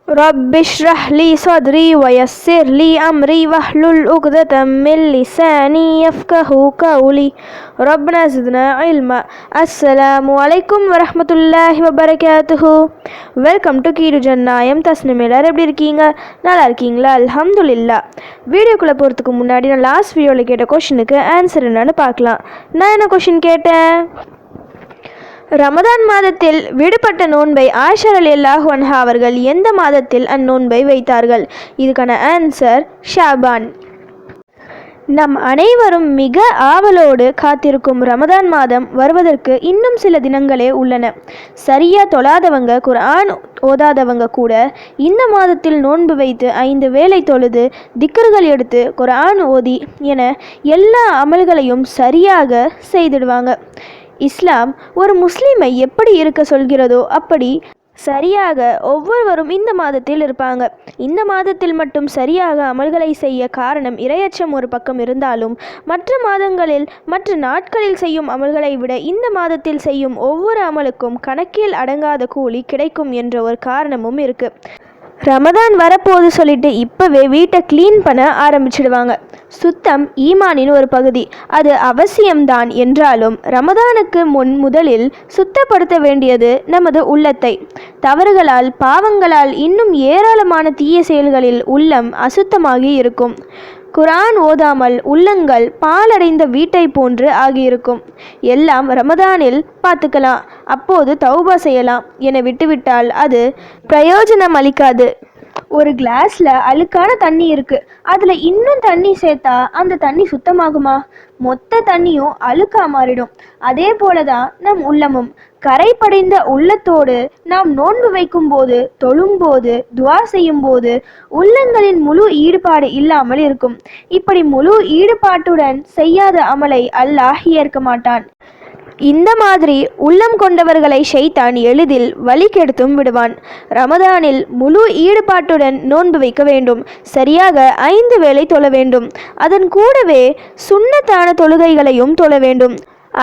رب اشرح لي صدري ويسر لي أمري واحلل عقدة من لساني يفقهوا قولي ربنا زدنا علما. அஸ்ஸலாமு அலைக்கும் வரஹ்மத்துல்லாஹி வபரகாத்துஹு. வெல்கம் டு கீடு ஜன்னா. தஸ்னிம். எல்லாரும் எப்படி இருக்கீங்க? நல்லா இருக்கீங்களா? அல்ஹம்துலில்லாஹ். வீடியோக்குள்ளே போகிறதுக்கு முன்னாடி நான் லாஸ்ட் வீடியோவில் கேட்ட கொஷினுக்கு ஆன்சர் என்னன்னு பார்க்கலாம். நான் என்ன கொஷின் கேட்டேன்? ரமதான் மாதத்தில் விடுபட்ட நோன்பை ஆயிஷா ரலியல்லாஹு அன்ஹா அவர்கள் எந்த மாதத்தில் அந்நோன்பை வைத்தார்கள்? இதுக்கான ஆன்சர் ஷாபான். நம் அனைவரும் மிக ஆவலோடு காத்திருக்கும் ரமதான் மாதம் வருவதற்கு இன்னும் சில தினங்களே உள்ளன. சரியா தொழாதவங்க, குர்ஆன் ஓதாதவங்க கூட இந்த மாதத்தில் நோன்பு வைத்து 5 வேளை தொழுது திக்ருகள் எடுத்து குர்ஆன் ஓதி என எல்லா அமல்களையும் சரியாக செய்திடுவாங்க. இஸ்லாம் ஒரு முஸ்லீமை எப்படி இருக்க சொல்கிறதோ அப்படி சரியாக ஒவ்வொருவரும் இந்த மாதத்தில் இருப்பாங்க. இந்த மாதத்தில் மட்டும் சரியாக அமல்களை செய்ய காரணம் இரையச்சம் ஒரு பக்கம் இருந்தாலும், மற்ற மாதங்களில் மற்ற நாட்களில் செய்யும் அமல்களை விட இந்த மாதத்தில் செய்யும் ஒவ்வொரு அமலுக்கும் கணக்கில் அடங்காத கூலி கிடைக்கும் என்ற ஒரு காரணமும் இருக்கு. ரமதான் வரப்போது சொல்லிட்டு இப்போவே வீட்டை க்ளீன் பண்ண ஆரம்பிச்சிடுவாங்க. சுத்தம் ஈமானின் ஒரு பகுதி, அது அவசியம்தான். என்றாலும் ரமதானுக்கு முதலில் சுத்தப்படுத்த வேண்டியது நமது உள்ளத்தை. தவறுகளால் பாவங்களால் இன்னும் ஏராளமான தீய செயல்களில் உள்ளம் அசுத்தமாகி இருக்கும். குர்ஆன் ஓதாமல் உள்ளங்கள் பாலடைந்த வீட்டை போன்று ஆகியிருக்கும். எல்லாம் ரமதானில் பார்த்துக்கலாம், அப்போது தௌபா செய்யலாம் என விட்டுவிட்டால் அது பிரயோஜனம் அளிக்காது. ஒரு கிளாஸில் அழுக்கான தண்ணி இருக்குது, அதில் இன்னும் தண்ணி சேர்த்தா அந்த தண்ணி சுத்தமாகுமா? மொத்த தண்ணியும் அழுக்கா மாறிடும். அதே போலதான் நம் உள்ளமும். கரை படைந்த உள்ளத்தோடு நாம் நோன்பு வைக்கும் போது, தொழும்போது, துவா செய்யும் போது உள்ளங்களின் முழு ஈடுபாடு இல்லாமல் இருக்கும். இப்படி முழு ஈடுபாட்டுடன் செய்யாத அமலை அல்லாஹ் ஏற்க மாட்டான். இந்த மாதிரி உள்ளம் கொண்டவர்களை ஷைத்தான் எளிதில் வழி கெடுத்தும் விடுவான். ரமதானில் முழு ஈடுபாட்டுடன் நோன்பு வைக்க வேண்டும். சரியாக 5 வேளை தொழ வேண்டும். அதன் கூடவே சுன்னத்தான தொழுகைகளையும் தொழ வேண்டும்.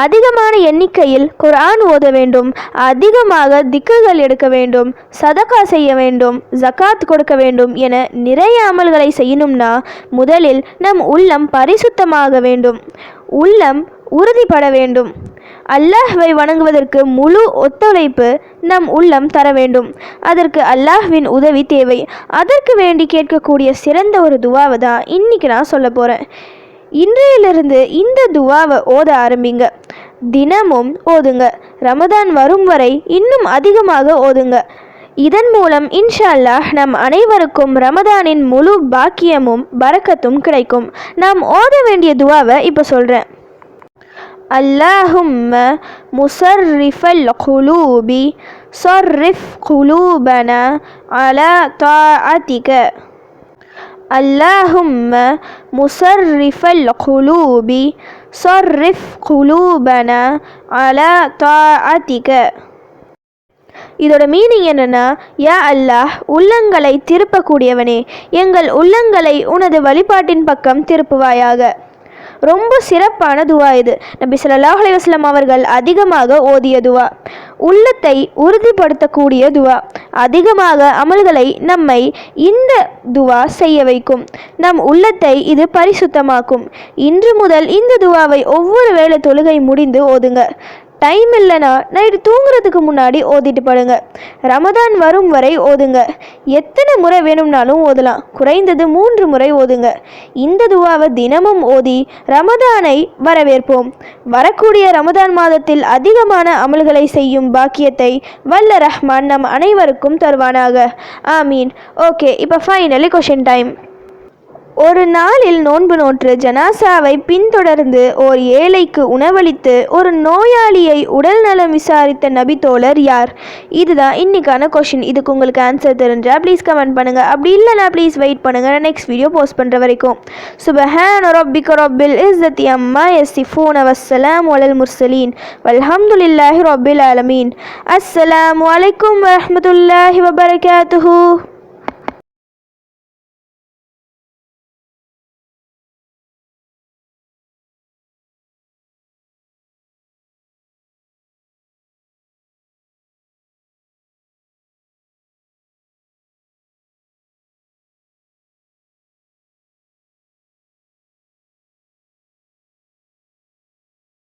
அதிகமான எண்ணிக்கையில் குர்ஆன் ஓத வேண்டும். அதிகமாக திக்ருகள் எடுக்க வேண்டும். சதகா செய்ய வேண்டும். ஜகாத் கொடுக்க வேண்டும் என நிறைய அமல்களை செய்யணும்னா முதலில் நம் உள்ளம் பரிசுத்தமாக வேண்டும். உள்ளம் உறுதிப்பட வேண்டும். அல்லாஹ்வை வணங்குவதற்கு முழு ஒத்துழைப்பு நம் உள்ளம் தர வேண்டும். அதற்கு அல்லாஹ்வின் உதவி தேவை. அதற்கு வேண்டி கேட்கக்கூடிய சிறந்த ஒரு துவாவை தான் இன்னைக்கு நான் சொல்ல போகிறேன். இன்றையிலிருந்து இந்த துவாவை ஓத ஆரம்பிங்க. தினமும் ஓதுங்க. ரமதான் வரும் வரை இன்னும் அதிகமாக ஓதுங்க. இதன் மூலம் இன்ஷா அல்லாஹ் நம் அனைவருக்கும் ரமதானின் முழு பாக்கியமும் பரக்கத்தும் கிடைக்கும். நாம் ஓத வேண்டிய துவாவை இப்போ சொல்கிறேன். اللهم مصرف القلوب صرف قلوبنا على طاعتك. اللهم مصرف القلوب صرف قلوبنا على طاعتك. இதோட மீனிங் என்னன்னா, யா அல்லாஹ், உள்ளங்களை திருப்பக்கூடியவனே, எங்கள் உள்ளங்களை உனது வழிபாட்டின் பக்கம் திருப்புவாயாக. ரொம்ப சிறப்பான துவா இது. நபி ஸல்லல்லாஹு அலைஹி வஸல்லம் அவர்கள் அதிகமாக ஓதிய துவா. உள்ளத்தை உறுதிப்படுத்தக்கூடிய துவா. அதிகமாக அமல்களை நம்மை இந்த துவா செய்ய வைக்கும். நம் உள்ளத்தை இது பரிசுத்தமாக்கும். இன்று முதல் இந்த துவாவை ஒவ்வொரு வேளை தொழுகை முடிந்து ஓதுங்க. டைம் இல்லைனா நைட்டு தூங்குறதுக்கு முன்னாடி ஓதிட்டு படுங்க. ரமதான் வரும் வரை ஓதுங்க. எத்தனை முறை வேணும்னாலும் ஓதலாம். குறைந்தது 3 முறை ஓதுங்க. இந்த துவாவை தினமும் ஓதி ரமதானை வரவேற்போம். வரக்கூடிய ரமதான் மாதத்தில் அதிகமான அமல்களை செய்யும் பாக்கியத்தை வல்ல ரஹ்மான் நம் அனைவருக்கும் தருவானாக. ஆமீன். ஓகே, இப்போ ஃபைனலி கொஷின் டைம். ஒரு நாளில் நோன்பு நோற்று ஜனாசாவை பின்தொடர்ந்து ஓர் ஏழைக்கு உணவளித்து ஒரு நோயாளியை உடல் நலம் விசாரித்த நபி தோழர் யார்? இதுதான் இன்னைக்கான கொஷின். இதுக்கு உங்களுக்கு ஆன்சர் தெரிஞ்சா ப்ளீஸ் கமெண்ட் பண்ணுங்கள். அப்படி இல்லைனா ப்ளீஸ் வெயிட் பண்ணுங்கள், நான் நெக்ஸ்ட் வீடியோ போஸ்ட் பண்ணுற வரைக்கும். சுப்ஹான ரப்பிக ரப்பில் இஸ்ஸத்தி அம்மா யசிஃபூன வஸ்ஸலாமு அலல் முர்சலீன் வல்ஹம்துலில்லாஹி ரப்பில் ஆலமீன். அஸ்ஸலாமு அலைக்கும் வரஹ்மத்துல்லாஹி வபரகாத்துஹு.